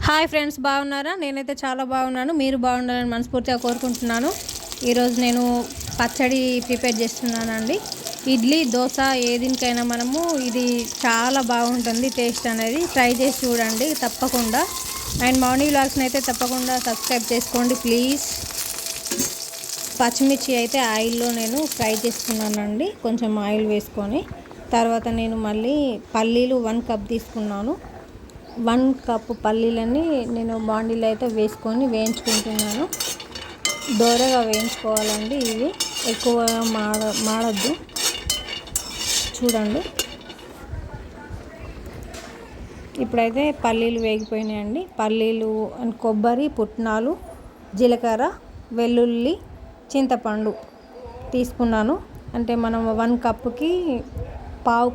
Hi friends, బాగున్నారా? నేనైతే చాలా బాగున్నాను. మీరు బాగుండాలని మనస్ఫూర్తిగా కోరుకుంటున్నాను. ఈరోజు నేను పచ్చడి ప్రిపేర్ చేస్తున్నానండి. ఇడ్లీ, దోశ ఏ దీనికైనా మనము ఇది చాలా బాగుంటుంది. టేస్ట్ అనేది ట్రై చేసి చూడండి తప్పకుండా. అండ్ మార్నింగ్ వ్లాగ్స్ని అయితే తప్పకుండా సబ్స్క్రైబ్ చేసుకోండి ప్లీజ్. పచ్చిమిర్చి అయితే ఆయిల్లో నేను ఫ్రై చేసుకున్నానండి, కొంచెం ఆయిల్ వేసుకొని. తర్వాత నేను మళ్ళీ పల్లీలు 1 కప్ తీసుకున్నాను. 1 కప్పు పల్లీలని నేను బాండీలో అయితే వేసుకొని వేయించుకుంటున్నాను. దోరగా వేయించుకోవాలండి, ఇవి ఎక్కువ మాడద్దు. చూడండి, ఇప్పుడైతే పల్లీలు వేగిపోయినాయండి. పల్లీలు అండ్ కొబ్బరి, పుట్నాలు, జీలకర్ర, వెల్లుల్లి, చింతపండు తీసుకున్నాను. అంటే మనం 1 కప్పుకి పావు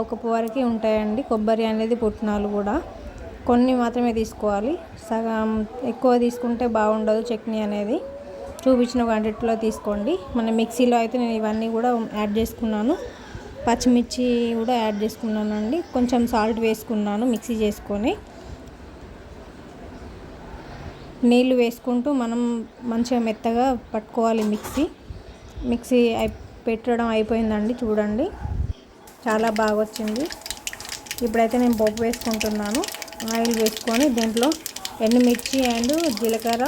కప్పు వరకు ఉంటాయండి కొబ్బరి అనేది, పుట్నాలు కూడా. కొన్ని మాత్రమే తీసుకోవాలి, సగం ఎక్కువ తీసుకుంటే బాగుండదు చట్నీ అనేది. చూపించిన క్వాంటిటీలో తీసుకోండి. మన మిక్సీలో అయితే నేను ఇవన్నీ కూడా యాడ్ చేసుకున్నాను. పచ్చిమిర్చి కూడా యాడ్ చేసుకున్నానండి. కొంచెం సాల్ట్ వేసుకున్నాను మిక్సీ చేసుకొని. నీళ్ళు వేసుకుంటూ మనం మంచిగా మెత్తగా పట్టుకోవాలి. మిక్సీ పెట్టడం అయిపోయిందండి. చూడండి, చాలా బాగా వచ్చింది. ఇప్పుడైతే నేను పోపు వేసుకుంటున్నాను. ఆయిల్ వేసుకొని దీంట్లో ఎండుమిర్చి అండ్ జీలకర్ర,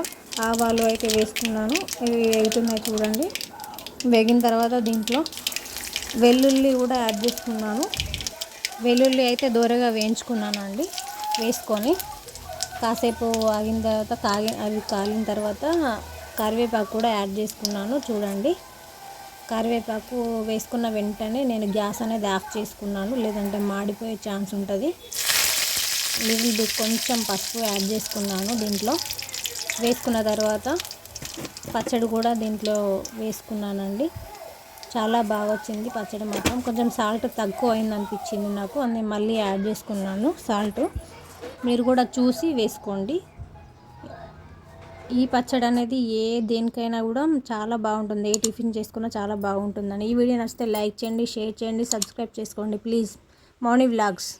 ఆవాలు అయితే వేసుకున్నాను. ఇవి వేగుతున్నాయి చూడండి. వేగిన తర్వాత దీంట్లో వెల్లుల్లి కూడా యాడ్ చేసుకున్నాను. వెల్లుల్లి అయితే దోరగా వేయించుకున్నాను అండి. వేసుకొని కాసేపు ఆగిన తర్వాత అవి కాలిన తర్వాత కరివేపాకు కూడా యాడ్ చేసుకున్నాను. చూడండి, కరివేపాకు వేసుకున్న వెంటనే నేను గ్యాస్ అనేది ఆఫ్ చేసుకున్నాను, లేదంటే మాడిపోయే ఛాన్స్ ఉంటుంది. కొంచెం పసుపు యాడ్ చేసుకున్నాను దీంట్లో. వేసుకున్న తర్వాత పచ్చడి కూడా దీంట్లో వేసుకున్నానండి. చాలా బాగా వచ్చింది పచ్చడి మాత్రం. కొంచెం సాల్ట్ తక్కువ అయింది అనిపించింది నాకు, నేను మళ్ళీ యాడ్ చేసుకున్నాను సాల్ట్. మీరు కూడా చూసి వేసుకోండి. ఈ పచ్చడి అనేది దేనికైనా కూడా చాలా బాగుంటుంది. ఏ టిఫిన్ చేసుకున్నా చాలా బాగుంటుందని. ఈ వీడియో నచ్చితే లైక్ చేయండి, షేర్ చేయండి, సబ్స్క్రైబ్ చేసుకోండి ప్లీజ్. Mouni vlogs.